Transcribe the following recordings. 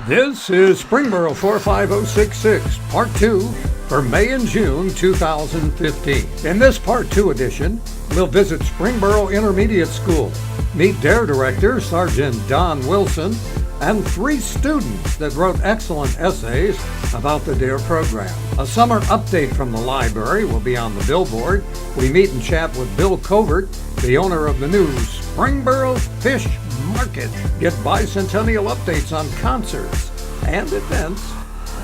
This is Springboro 45066, Part 2, for May and June 2015. In this Part 2 edition, we'll visit Springboro Intermediate School, meet D.A.R.E Director Sergeant Don Wilson, and 3 students that wrote excellent essays about the D.A.R.E program. A summer update from the library will be on the billboard. We meet and chat with Bill Covert, the owner of the new Springboro Fish Market. Get bicentennial updates on concerts and events.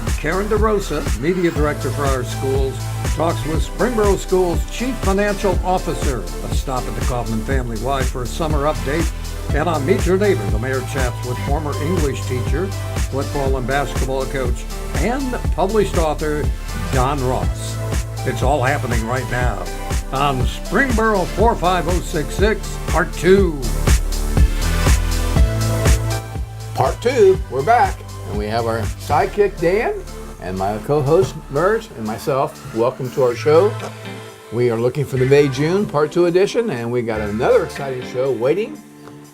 And Karen DeRosa, media director for our schools, talks with Springboro Schools Chief Financial Officer. A stop at the Kaufman Family Y for a summer update. And on Meet Your Neighbor, the mayor chats with former English teacher, football and basketball coach, and published author Don Ross. It's all happening right now on Springboro 45066, Part 2. Part 2, we're back, and we have our sidekick Dan and my co-host Merge and myself. Welcome to our show. We are looking for the May-June Part 2 edition, and we got another exciting show waiting.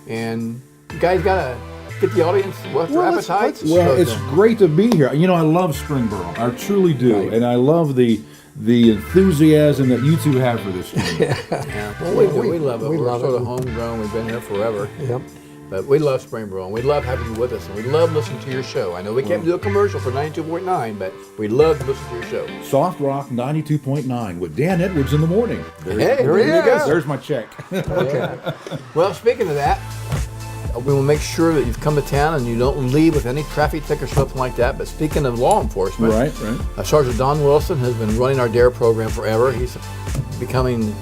And you guys gotta get the audience their appetites. Well, it's great to be here. You know, I love Springboro. I truly do, right. And I love the enthusiasm that you two have for this show. Yeah. Well, we love it. We're sort of homegrown. We've been here forever. Yep. But we love Springboro, and we love having you with us, and we love listening to your show. I know we can't do a commercial for 92.9, but we love to listen to your show. Soft Rock 92.9 with Dan Edwards in the morning. There he is. There's my check. Okay. Well, speaking of that, we will make sure that you've come to town and you don't leave with any traffic ticket or something like that. But speaking of law enforcement, right. Sergeant Don Wilson has been running our D.A.R.E program forever. He's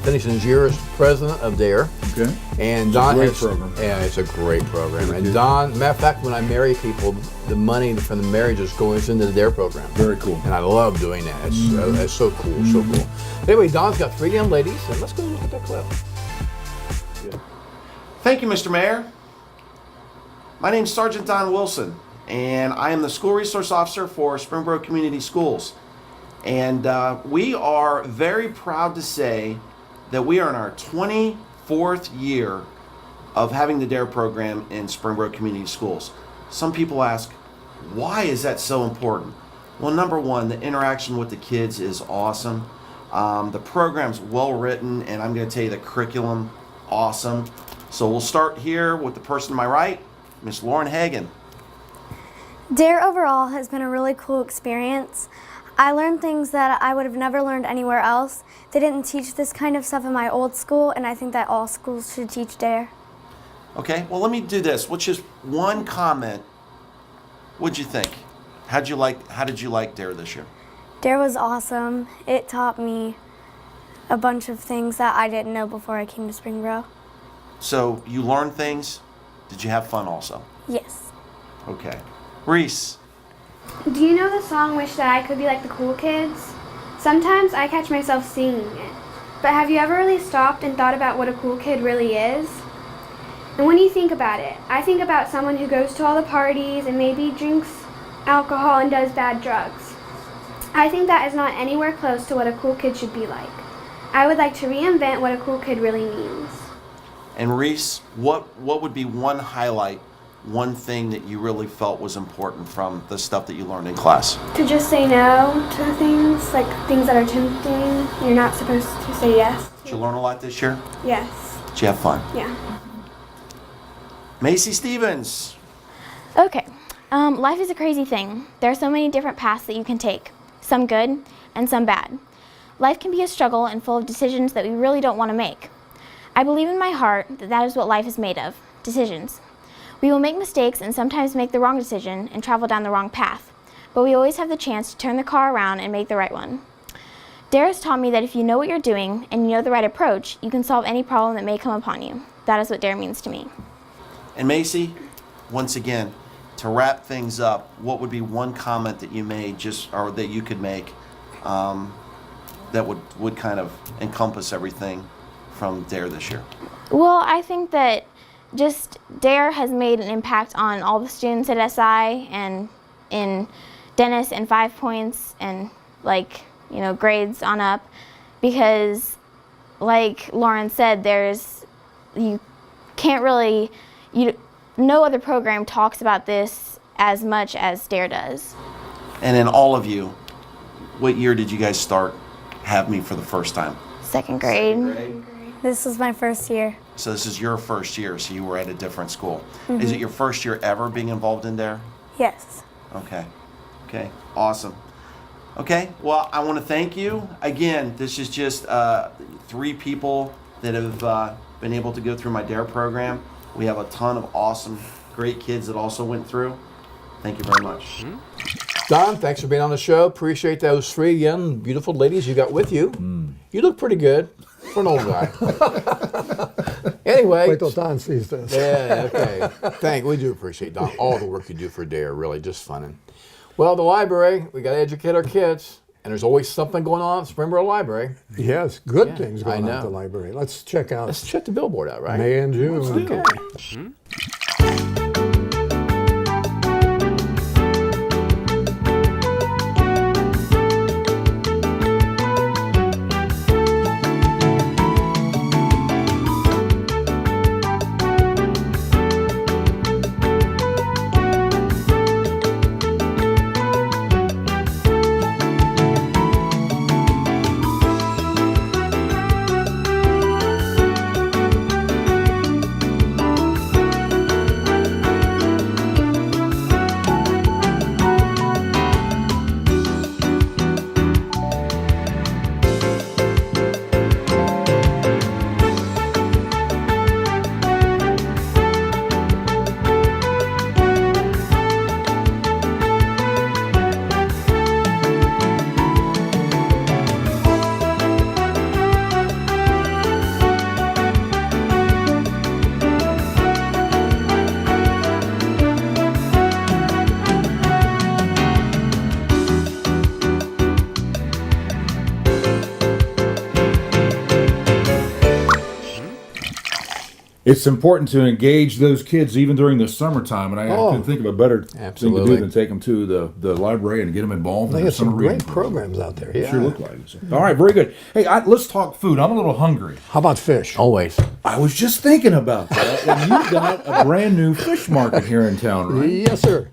finishing his year as president of D.A.R.E. Okay. And Don it's a great program. Yeah, it's a great program. And Don, matter of fact, when I marry people, the money from the marriages goes into the D.A.R.E program. Very cool. And I love doing that. It's so cool, so cool. Anyway, Don's got 3 young ladies, and let's go look at that clip. Yeah. Thank you, Mr. Mayor. My name is Sergeant Don Wilson, and I am the School Resource Officer for Springboro Community Schools. And we are very proud to say that we are in our 24th year of having the D.A.R.E program in Springboro Community Schools. Some people ask, why is that so important? Well, number one, the interaction with the kids is awesome. The program's well written, and I'm going to tell you the curriculum, awesome. So we'll start here with the person to my right, Miss Lauren Hagan. D.A.R.E overall has been a really cool experience. I learned things that I would have never learned anywhere else. They didn't teach this kind of stuff in my old school, and I think that all schools should teach D.A.R.E. Okay, well, let me do this. What's just one comment? What'd you think? How did you like D.A.R.E this year? D.A.R.E was awesome. It taught me a bunch of things that I didn't know before I came to Springboro. So you learned things. Did you have fun also? Yes. Okay. Reese. Do you know the song Wish That I Could Be Like the Cool Kids? Sometimes I catch myself singing it. But have you ever really stopped and thought about what a cool kid really is? And when you think about it, I think about someone who goes to all the parties and maybe drinks alcohol and does bad drugs. I think that is not anywhere close to what a cool kid should be like. I would like to reinvent what a cool kid really means. And Reese, what would be one highlight, one thing that you really felt was important from the stuff that you learned in class? To just say no to things, like things that are tempting. You're not supposed to say yes. Did you learn a lot this year? Yes. Did you have fun? Yeah. Macy Stevens. Okay, life is a crazy thing. There are so many different paths that you can take, some good and some bad. Life can be a struggle and full of decisions that we really don't want to make. I believe in my heart that that is what life is made of, decisions. We will make mistakes and sometimes make the wrong decision and travel down the wrong path, but we always have the chance to turn the car around and make the right one. D.A.R.E has taught me that if you know what you're doing and you know the right approach, you can solve any problem that may come upon you. That is what D.A.R.E means to me. And Macy, once again, to wrap things up, what would be one comment that you made or that you could make that would kind of encompass everything from D.A.R.E this year? Well, I think that just D.A.R.E has made an impact on all the students at SI and in Dennis and 5 Points and grades on up, because like Lauren said, no other program talks about this as much as D.A.R.E does. And then all of you, what year did you guys start Have Me for the first time? Second grade. This was my first year. So this is your first year, so you were at a different school. Is it your first year ever being involved in D.A.R.E? Yes. Okay. Okay. Awesome. Okay. Well, I want to thank you. Again, this is just 3 people that have been able to go through my D.A.R.E program. We have a ton of awesome, great kids that also went through. Thank you very much. Don, thanks for being on the show. Appreciate those 3 young, beautiful ladies you got with you. You look pretty good for an old guy. Anyway. Wait till Don sees this. Yeah, okay. We do appreciate, Don, all the work you do for D.A.R.E, really, just fun. Well, the library, we got to educate our kids, and there's always something going on at Springboro Library. Yes, good things going on at the library. Let's check the billboard out, right? May and June. Let's do it. It's important to engage those kids even during the summertime, and I couldn't think of a better thing to do than take them to the library and get them involved. They in have some summer reading great programs out there. Yeah. Sure look like it. All right, very good. Hey, let's talk food. I'm a little hungry. How about fish? Always. I was just thinking about that. And you've got a brand new fish market here in town, right? Yes, sir.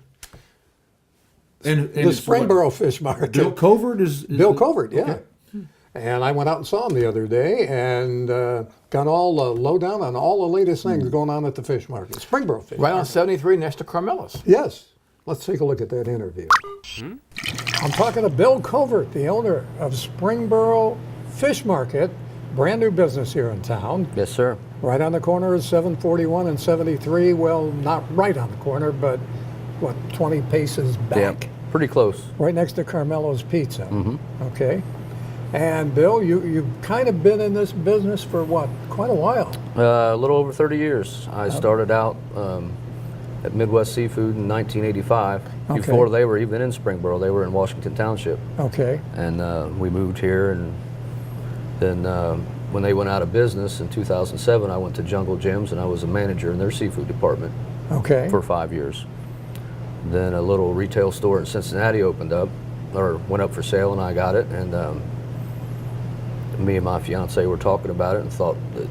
And The Springboro Fish Market. Bill Covert is Bill Covert, yeah. Okay. And I went out and saw him the other day and got all the lowdown on all the latest things going on at the fish market. Springboro Fish Right on Market. 73 next to Carmella's. Yes. Let's take a look at that interview. I'm talking to Bill Covert, the owner of Springboro Fish Market, brand new business here in town. Yes, sir. Right on the corner of 741 and 73. Well, not right on the corner, but what, 20 paces back? Yeah, pretty close. Right next to Carmelo's Pizza. Okay. And Bill, you've kind of been in this business for what, quite a while? A little over 30 years. I started out at Midwest Seafood in 1985. Okay. Before they were even in Springboro, they were in Washington Township. Okay. And we moved here, and then when they went out of business in 2007, I went to Jungle Gyms, and I was a manager in their seafood department Okay. for 5 years. Then a little retail store in Cincinnati opened up, or went up for sale, and I got it. And me and my fiance were talking about it and thought that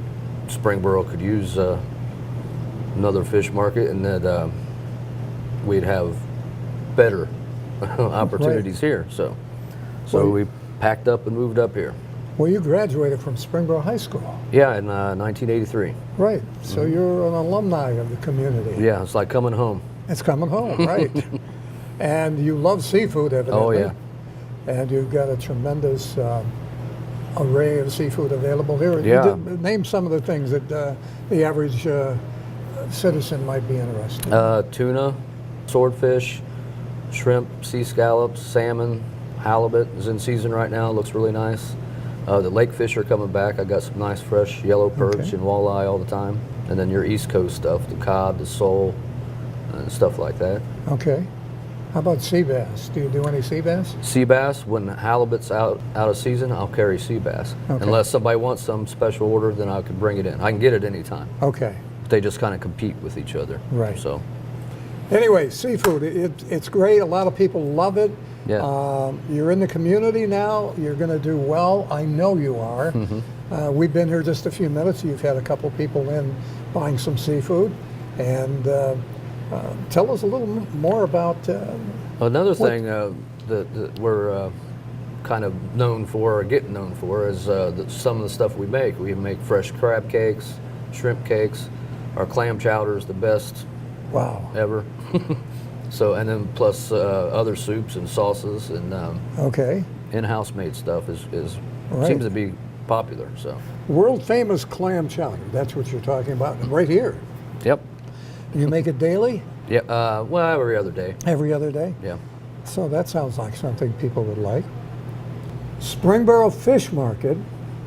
Springboro could use another fish market, and that we'd have better opportunities here. So Well, we packed up and moved up here. Well, you graduated from Springboro High School. Yeah, in 1983. Right. So you're an alumni of the community. Yeah, it's like coming home. It's coming home, right. And you love seafood, evidently. Oh, yeah. And you've got a tremendous array of seafood available here. Yeah. Name some of the things that the average citizen might be interested in. Tuna, swordfish, shrimp, sea scallops, salmon, halibut is in season right now. Looks really nice. The lake fish are coming back. I got some nice fresh yellow perch and walleye all the time. And then your East Coast stuff, the cod, the sole, and stuff like that. Okay. How about sea bass? Do you do any sea bass? Sea bass, when halibut's out of season, I'll carry sea bass. Okay. Unless somebody wants some special order, then I can bring it in. I can get it anytime. Okay. They just kind of compete with each other. Right. So, Anyway, seafood, it's great. A lot of people love it. yeah. You're in the community now. You're going to do well. I know you are. We've been here just a few minutes. You've had a couple people in buying some seafood. And Tell us a little more about. Another thing that we're kind of known for, or getting known for, is some of the stuff we make. We make fresh crab cakes, shrimp cakes. Our clam chowder is the best ever. So, and then plus other soups and sauces and in-house made stuff is seems to be popular. So, world famous clam chowder. That's what you're talking about right here. Yep. You make it daily? Yeah. Well, every other day. Every other day? Yeah. So that sounds like something people would like. Springboro Fish Market,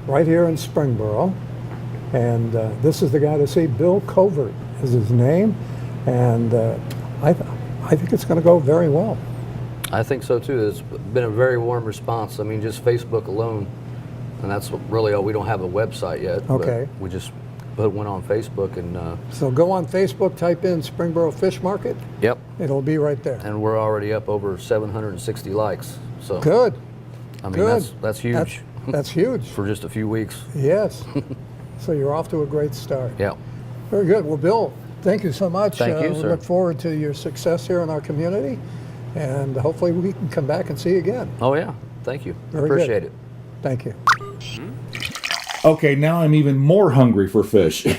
right here in Springboro. And this is the guy to see. Bill Covert is his name. And I think it's going to go very well. I think so too. It's been a very warm response. I mean, just Facebook alone, and that's really all. We don't have a website yet. Okay. But we just put one on Facebook and. So go on Facebook, type in Springboro Fish Market. Yep. It'll be right there. And we're already up over 760 likes. So. Good. I mean, that's huge. That's huge. For just a few weeks. Yes. So you're off to a great start. Yeah. Very good. Well, Bill, thank you so much. Thank you, we sir. look forward to your success here in our community, and hopefully we can come back and see you again. Oh yeah. Thank you. Very Appreciate good. it. Thank you. Okay, now I'm even more hungry for fish. Yeah,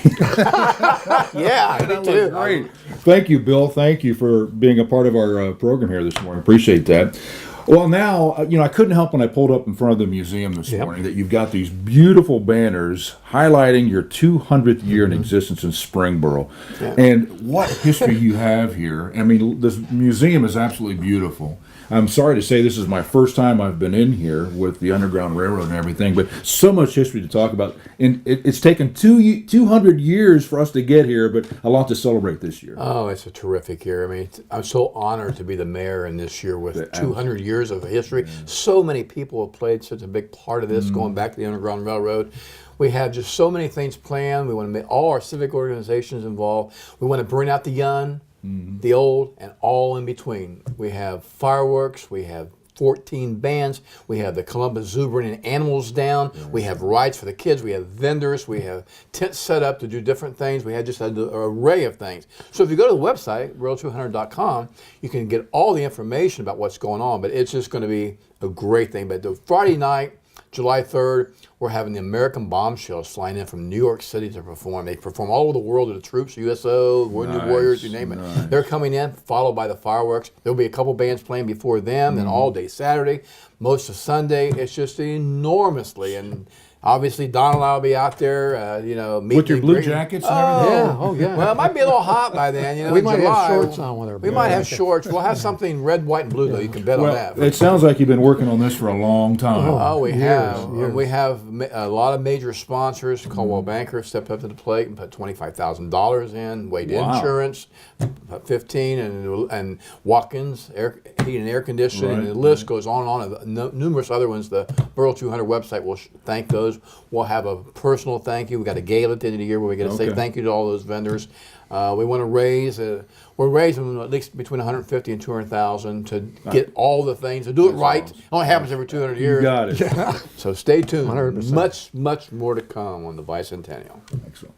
me too. Great. Thank you, Bill. Thank you for being a part of our program here this morning. Appreciate that. Well, now, I couldn't help when I pulled up in front of the museum this morning that you've got these beautiful banners highlighting your 200th year in existence in Springboro. Yeah. And what history you have here. I mean, this museum is absolutely beautiful. I'm sorry to say this is my first time I've been in here with the Underground Railroad and everything, but so much history to talk about. And it's taken 200 years for us to get here, but a lot to celebrate this year. Oh, it's a terrific year. I mean, I'm so honored to be the mayor in this year with 200 years of history. So many people have played such a big part of this, going back to the Underground Railroad. We have just so many things planned. We want to make all our civic organizations involved. We want to bring out the young, the old, and all in between. We have fireworks. We have 14 bands. We have the Columbus Zoo bringing animals down. We have rides for the kids. We have vendors. We have tents set up to do different things. We had just an array of things. So if you go to the website, world200.com, you can get all the information about what's going on. But it's just going to be a great thing. But the Friday night, July 3rd, we're having the American Bombshells flying in from New York City to perform. They perform all over the world to the troops, USO, Wounded Warriors, you name it. They're coming in, followed by the fireworks. There'll be a couple bands playing before them, and all day Saturday, most of Sunday. It's just enormously, and obviously Don and I will be out there, with your blue jackets and everything? Yeah, oh yeah. Well, it might be a little hot by then, We might have shorts on with our We might have shorts. We'll have something red, white, and blue, though. You can bet on that. It sounds like you've been working on this for a long time. Oh, we have. Years. We have a lot of major sponsors. Coldwell Banker stepped up to the plate and put $25,000 in. Wade Insurance, put $15,000, and Watkins Heating and Air Conditioning, and the list goes on and on. Numerous other ones. The Burl 200 website will thank those. We'll have a personal thank you. We got a gala at the end of the year where we got to say thank you to all those vendors. We want to raise. We're raising at least between $150,000 and $200,000 to get all the things to do it right. Awesome. It only happens every 200 years. You got it. So stay tuned. 100%. Much more to come on the bicentennial. Excellent.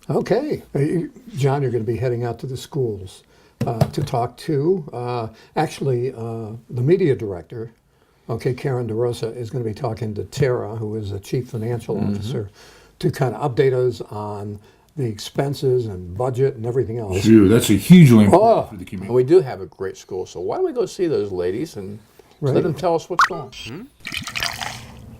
Okay, John, you're going to be heading out to the schools to talk to the media director. Okay, Karen DeRosa is going to be talking to Tara, who is the chief financial officer, to kind of update us on the expenses and budget and everything else. Dude, that's a hugely important for the community. We do have a great school, so why don't we go see those ladies and let them tell us what's going on.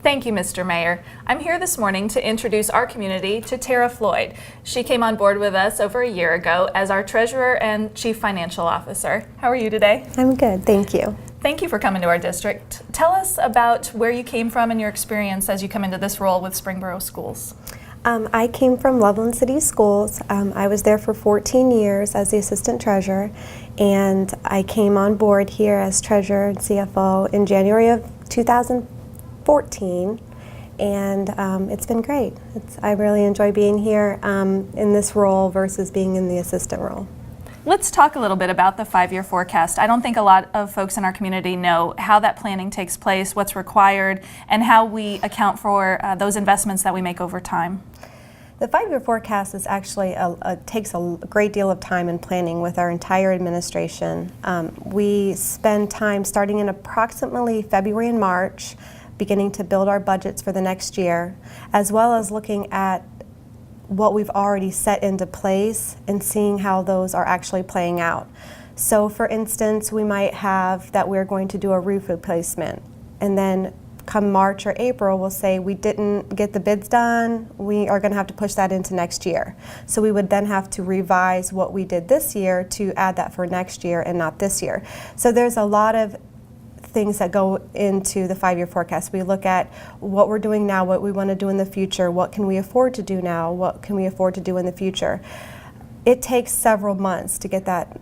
Thank you, Mr. Mayor. I'm here this morning to introduce our community to Tara Floyd. She came on board with us over a year ago as our treasurer and chief financial officer. How are you today? I'm good, thank you. Thank you for coming to our district. Tell us about where you came from and your experience as you come into this role with Springboro Schools. I came from Loveland City Schools. I was there for 14 years as the assistant treasurer, and I came on board here as treasurer and CFO in January of 2014, and it's been great. I really enjoy being here in this role versus being in the assistant role. Let's talk a little bit about the 5-year forecast. I don't think a lot of folks in our community know how that planning takes place, what's required, and how we account for those investments that we make over time. The 5-year forecast is actually takes a great deal of time and planning with our entire administration. We spend time starting in approximately February and March, beginning to build our budgets for the next year, as well as looking at what we've already set into place and seeing how those are actually playing out. So for instance, we might have that we're going to do a roof replacement, and then come March or April, we'll say we didn't get the bids done, we are going to have to push that into next year. So we would then have to revise what we did this year to add that for next year and not this year. So there's a lot of things that go into the 5-year forecast. We look at what we're doing now, what we want to do in the future, what can we afford to do now, what can we afford to do in the future. It takes several months to get that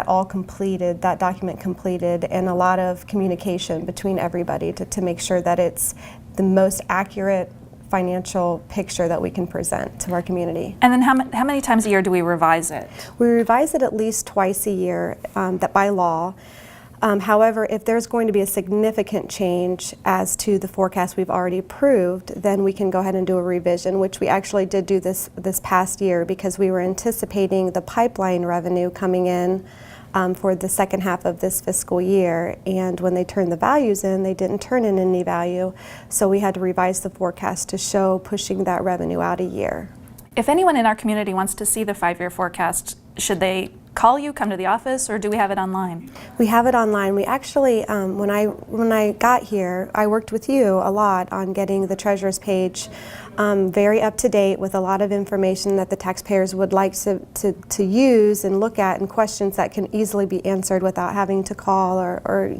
all completed, that document completed, and a lot of communication between everybody to make sure that it's the most accurate financial picture that we can present to our community. And then how many times a year do we revise it? We revise it at least twice a year, that by law. However, if there's going to be a significant change as to the forecast we've already approved, then we can go ahead and do a revision, which we actually did do this past year because we were anticipating the pipeline revenue coming in for the second half of this fiscal year. And when they turned the values in, they didn't turn in any value. So we had to revise the forecast to show pushing that revenue out a year. If anyone in our community wants to see the 5-year forecast, should they call you, come to the office, or do we have it online? We have it online. We actually, when I got here, I worked with you a lot on getting the treasurer's page very up to date with a lot of information that the taxpayers would like to use and look at, and questions that can easily be answered without having to call or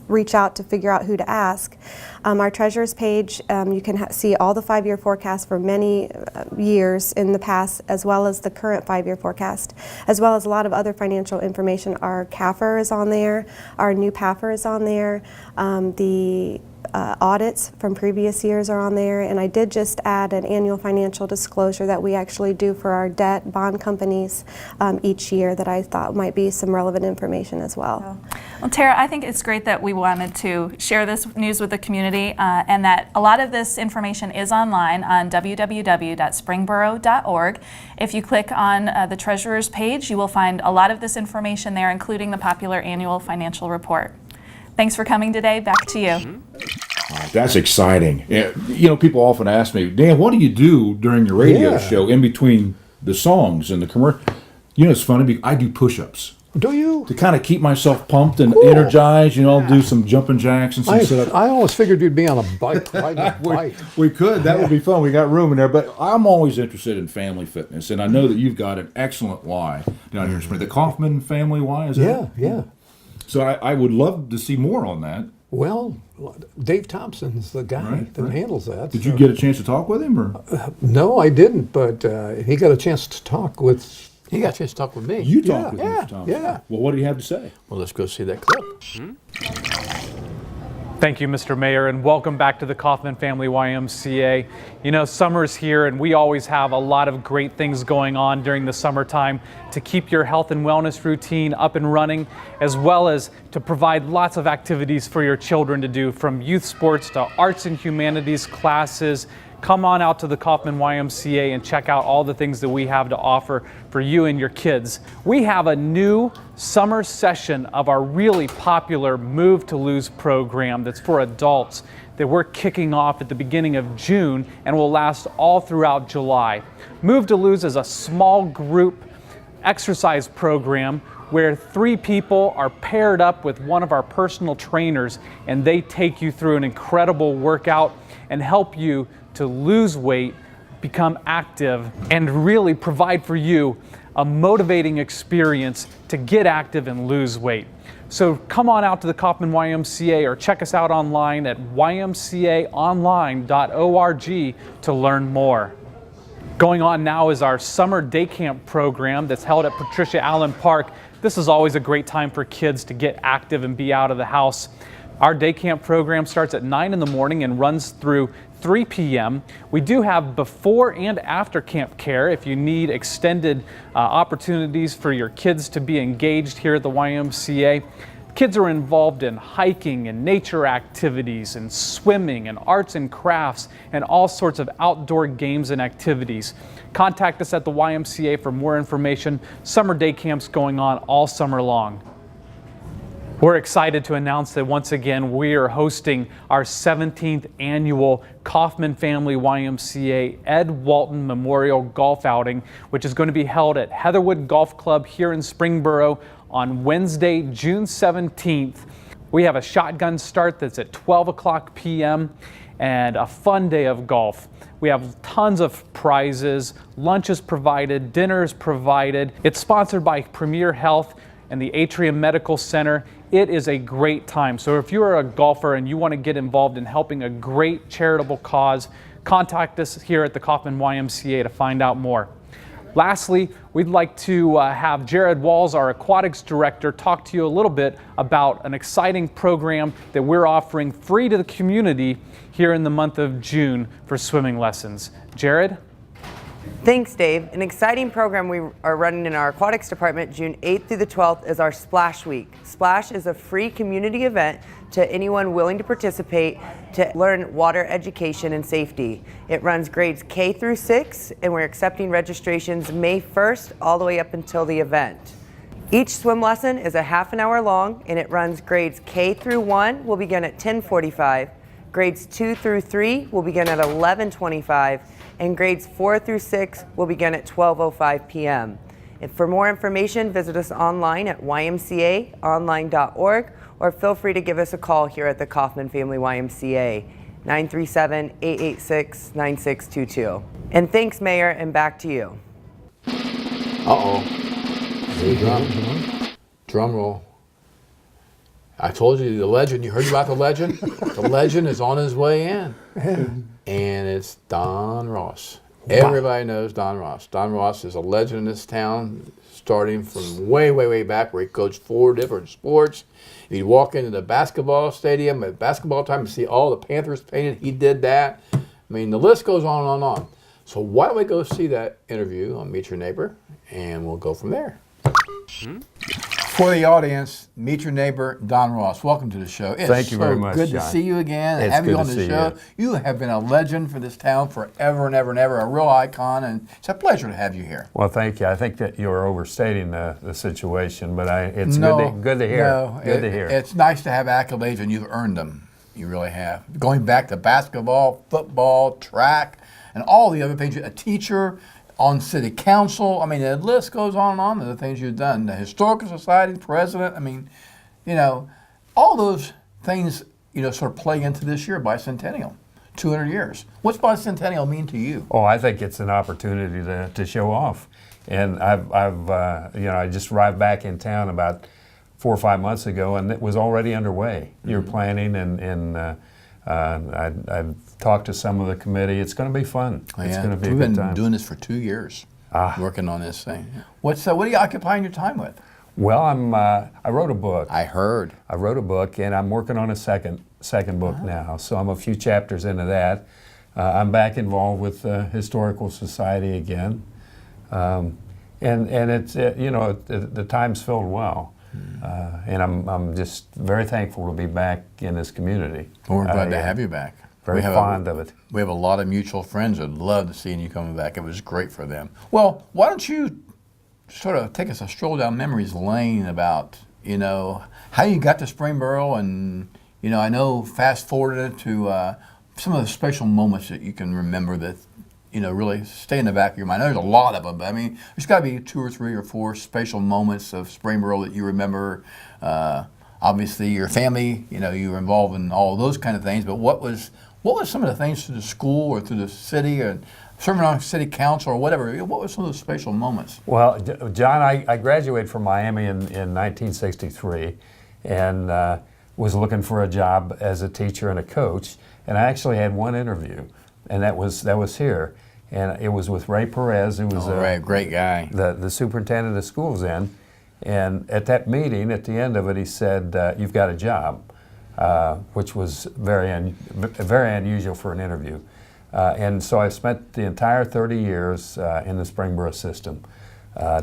reach out to figure out who to ask. Our treasurer's page, you can see all the 5-year forecasts for many years in the past, as well as the current 5-year forecast, as well as a lot of other financial information. Our CAFR is on there, our new PAFR is on there, the audits from previous years are on there, and I did just add an annual financial disclosure that we actually do for our debt bond companies each year that I thought might be some relevant information as well. Well, Tara, I think it's great that we wanted to share this news with the community and that a lot of this information is online on www.springboro.org. If you click on the treasurer's page, you will find a lot of this information there, including the popular annual financial report. Thanks for coming today. Back to you. That's exciting. People often ask me, Dan, what do you do during your radio show in between the songs and the commercial? It's funny because I do push-ups. Do you? To kind of keep myself pumped and energized, do some jumping jacks and some sit-ups. I always figured you'd be on a bike, riding a bike. We could. That would be fun. We got room in there. But I'm always interested in family fitness, and I know that you've got an excellent Y down here in Spring. The Kaufman family Y, is that? Yeah. So I would love to see more on that. Well, Dave Thompson's the guy that handles that. Did you get a chance to talk with him? Or? No, I didn't, but he got a chance to talk with... He got a chance to talk with me. You talked with Mr. Thompson. Yeah. Well, what do you have to say? Well, let's go see that clip. Thank you, Mr. Mayor, and welcome back to the Kaufman Family YMCA. Summer's here, and we always have a lot of great things going on during the summertime to keep your health and wellness routine up and running, as well as to provide lots of activities for your children to do, from youth sports to arts and humanities classes. Come on out to the Kaufman YMCA and check out all the things that we have to offer for you and your kids. We have a new summer session of our really popular Move to Lose program that's for adults that we're kicking off at the beginning of June and will last all throughout July. Move to Lose is a small group exercise program where 3 people are paired up with one of our personal trainers, and they take you through an incredible workout and help you to lose weight, become active, and really provide for you a motivating experience to get active and lose weight. So come on out to the Kaufman YMCA or check us out online at ymcaonline.org to learn more. Going on now is our summer day camp program that's held at Patricia Allen Park. This is always a great time for kids to get active and be out of the house. Our day camp program starts at 9 in the morning and runs through 3 p.m. We do have before and after camp care if you need extended opportunities for your kids to be engaged here at the YMCA. Kids are involved in hiking and nature activities and swimming and arts and crafts and all sorts of outdoor games and activities. Contact us at the YMCA for more information. Summer day camps going on all summer long. We're excited to announce that once again we are hosting our 17th annual Kaufman Family YMCA Ed Walton Memorial Golf Outing, which is going to be held at Heatherwood Golf Club here in Springboro on Wednesday, June 17th. We have a shotgun start that's at 12 o'clock p.m. and a fun day of golf. We have tons of prizes, lunches provided, dinners provided. It's sponsored by Premier Health and the Atrium Medical Center. It is a great time. So if you're a golfer and you want to get involved in helping a great charitable cause, contact us here at the Kaufman YMCA to find out more. Lastly, we'd like to have Jared Walls, our aquatics director, talk to you a little bit about an exciting program that we're offering free to the community here in the month of June for swimming lessons. Jared? Thanks, Dave. An exciting program we are running in our aquatics department June 8th through the 12th is our Splash Week. Splash is a free community event to anyone willing to participate to learn water education and safety. It runs grades K through 6, and we're accepting registrations May 1st all the way up until the event. Each swim lesson is a half an hour long, and it runs grades K through 1 will begin at 10:45, grades 2 through 3 will begin at 11:25, and grades 4 through 6 will begin at 12:05 p.m. And for more information, visit us online at ymcaonline.org or feel free to give us a call here at the Kaufman Family YMCA, 937-886-9622. And thanks, Mayor, and back to you. Uh-oh. Here you go. Drum roll. I told you the legend. You heard about the legend? The legend is on his way in. And it's Don Ross. Everybody knows Don Ross. Don Ross is a legend in this town, starting from way, way, way back where he coached 4 different sports. If you walk into the basketball stadium at basketball time and see all the Panthers painted, he did that. I mean, the list goes on and on and on. So why don't we go see that interview on Meet Your Neighbor, and we'll go from there. For the audience, meet your neighbor, Don Ross. Welcome to the show. It's Thank you very much, good John. to see you again and It's have you good on to the see show. You have been a legend for this town forever and ever and ever, a real icon, and it's a pleasure to have you here. Well, thank you. I think that you're overstating the situation, but it's No, good to hear. No, Good to hear. It's nice to have accolades, and you've earned them. You really have. Going back to basketball, football, track, and all the other things. A teacher, on city council. I mean, the list goes on and on of the things you've done. The Historical Society president. I mean, you know, all those things, you know, sort of play into this year, bicentennial, 200 years. What's bicentennial mean to you? Oh, I think it's an opportunity to show off. And I just arrived back in town about 4 or 5 months ago, and it was already underway. You're planning, and I've talked to some of the committee. It's going to be fun. It's going to be a good time. We've been doing this for 2 years, working on this thing. What are you occupying your time with? Well, I wrote a book. I heard. I wrote a book, and I'm working on a second book now. So I'm a few chapters into that. I'm back involved with the Historical Society again, and it's the time's filled well. And I'm just very thankful to be back in this community. Well, we're glad to have you back. Very fond of it. We have a lot of mutual friends that love to seeing you coming back. It was great for them. Well, why don't you sort of take us a stroll down memories lane about, you know, how you got to Springboro, and, you know, I know fast forwarded to some of the special moments that you can remember that, you know, really stay in the back of your mind. There's a lot of them, but I mean, there's got to be 2 or 3 or 4 special moments of Springboro that you remember. Obviously, your family, you know, you were involved in all of those kind of things, but what was some of the things through the school or through the city or serving on city council or whatever? What were some of those special moments? Well, John, I graduated from Miami in 1963 and was looking for a job as a teacher and a coach, and I actually had one interview, and that was here. And it was with Ray Perez, who was a great guy, the superintendent of schools then. And at that meeting, at the end of it, he said, "You've got a job," which was very unusual for an interview. And so I spent the entire 30 years in the Springboro system,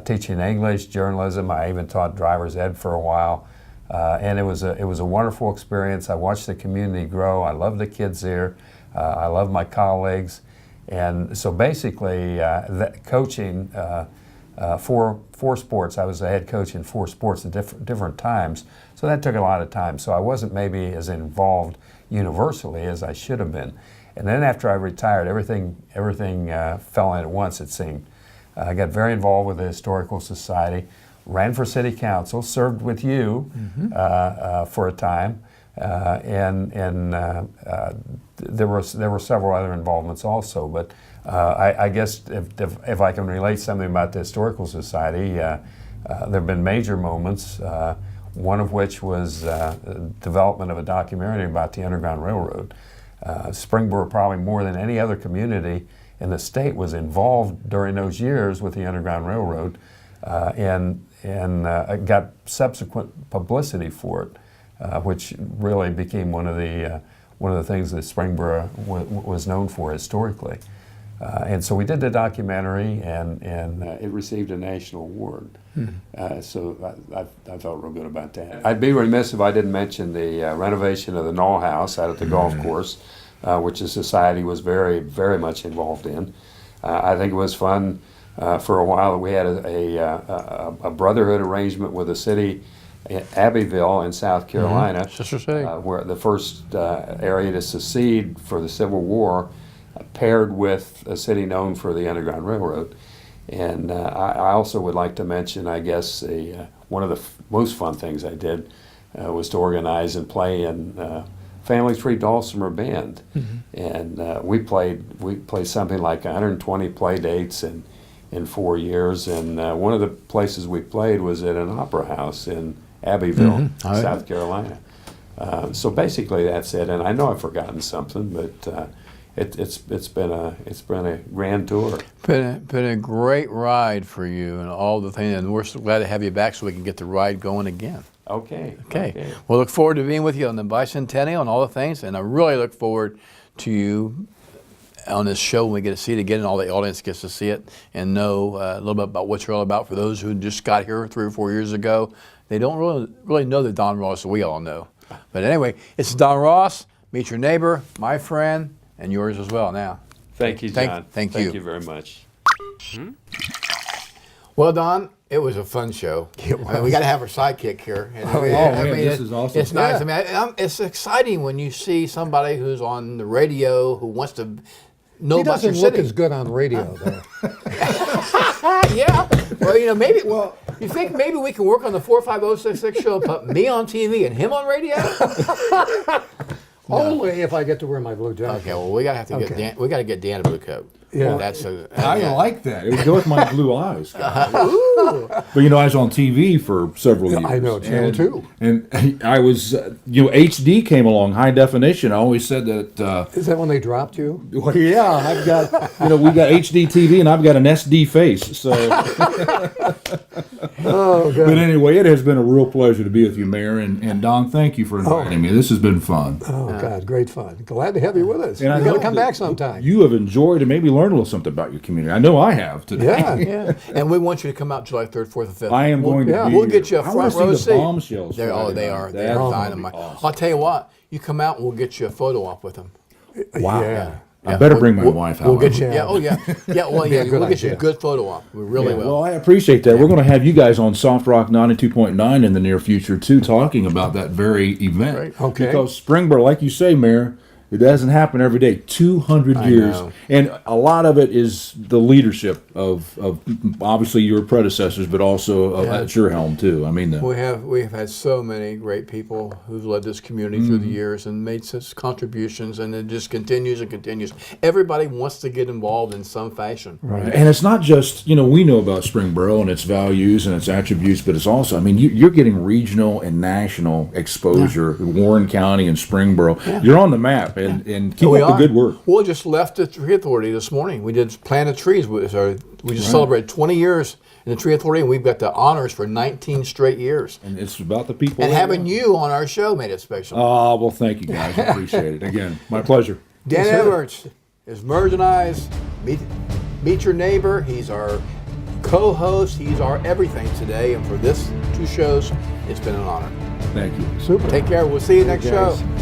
teaching English, journalism. I even taught driver's ed for a while, And it was a wonderful experience. I watched the community grow. I love the kids here. I love my colleagues. And so basically, coaching four sports. I was a head coach in 4 sports at different times. So that took a lot of time. So I wasn't maybe as involved universally as I should have been. And then after I retired, everything fell in at once, it seemed. I got very involved with the Historical Society, ran for city council, served with you for a time, and there were several other involvements also. But I guess if I can relate something about the Historical Society, there have been major moments. One of which was development of a documentary about the Underground Railroad. Springboro, probably more than any other community in the state, was involved during those years with the Underground Railroad, and got subsequent publicity for it, which really became one of the things that Springboro was known for historically. And so we did the documentary, and it received a national award. So I felt real good about that. I'd be remiss if I didn't mention the renovation of the Knoll House out at the golf course, which the society was very, very much involved in. I think it was fun for a while that we had a brotherhood arrangement with the city, Abbeville in South Carolina, Sister City, where the first area to secede for the Civil War, paired with a city known for the Underground Railroad. And I also would like to mention, I guess, one of the most fun things I did was to organize and play in Family Tree Dulcimer Band. And we played something like 120 play dates in 4 years. And one of the places we played was at an opera house in Abbeville, South Carolina. So basically that's it. And I know I've forgotten something, but it's been a grand tour. Been a great ride for you and all the things, and we're so glad to have you back so we can get the ride going again. Okay. We'll look forward to being with you on the bicentennial and all the things, and I really look forward to you on this show when we get to see it again and all the audience gets to see it and know a little bit about what you're all about. For those who just got here 3 or 4 years ago, they don't really know the Don Ross that we all know. But anyway, it's Don Ross. Meet your neighbor, my friend, and yours as well now. Thank you, John. Thank you. Thank you very much. Well, Don, it was a fun show. I mean, we got to have our sidekick here. And this is awesome. It's nice. I mean, it's exciting when you see somebody who's on the radio who wants to know about your city. He doesn't look as good on radio, though. Yeah. Well, maybe. Well, you think maybe we can work on the 45066 show and put me on TV and him on radio? Only if I get to wear my blue jacket. Okay, well, we got to get Dan a blue coat. Yeah. I like that. It would go with my blue eyes. But I was on TV for several years. I know, Channel 2. And I was, HD came along, high definition. I always said that. Is that when they dropped you? Well, yeah, I've got, we got HD TV and I've got an SD face. So. Oh, good. But anyway, it has been a real pleasure to be with you, Mayor. And Don, thank you for inviting me. This has been fun. Oh, God, great fun. Glad to have you with us. And You're going to come back sometime. You have enjoyed and maybe learned a little something about your community. I know I have today. Yeah. And we want you to come out July 3rd, 4th, and 5th. I am going to be We'll get you a here. front I want row to see the seat. bombshells. They are. They're dynamite. Awesome. I'll tell you what. You come out and we'll get you a photo op with them. Wow. Yeah. I better bring my wife out. We'll get you. Yeah. Oh yeah. Yeah. Well, yeah. We'll get you a good photo op. We really will. Well, I appreciate that. We're going to have you guys on Soft Rock 92.9 in the near future too, talking about that very event. Right. Okay. Because Springboro, like you say, Mayor, it doesn't happen every day. 200 years, and a lot of it is the leadership of obviously your predecessors, but also at your helm too. I mean, we've had so many great people who've led this community through the years and made such contributions, and it just continues and continues. Everybody wants to get involved in some fashion. Right, and it's not just we know about Springboro and its values and its attributes, but it's also you're getting regional and national exposure. Warren County and Springboro, you're on the map. And keep up the good work. We just left the Tree Authority this morning. We did planted trees. We just celebrated 20 years in the Tree Authority, and we've got the honors for 19 straight years. And it's about the people. And having you on our show made it special. Oh, well, thank you guys. I appreciate it. Again, my pleasure. Dan Edwards is Merge and I's Meet Your Neighbor. He's our co-host. He's our everything today. And for this 2 shows, it's been an honor. Thank you. Super. Take care. We'll see you next guys. show.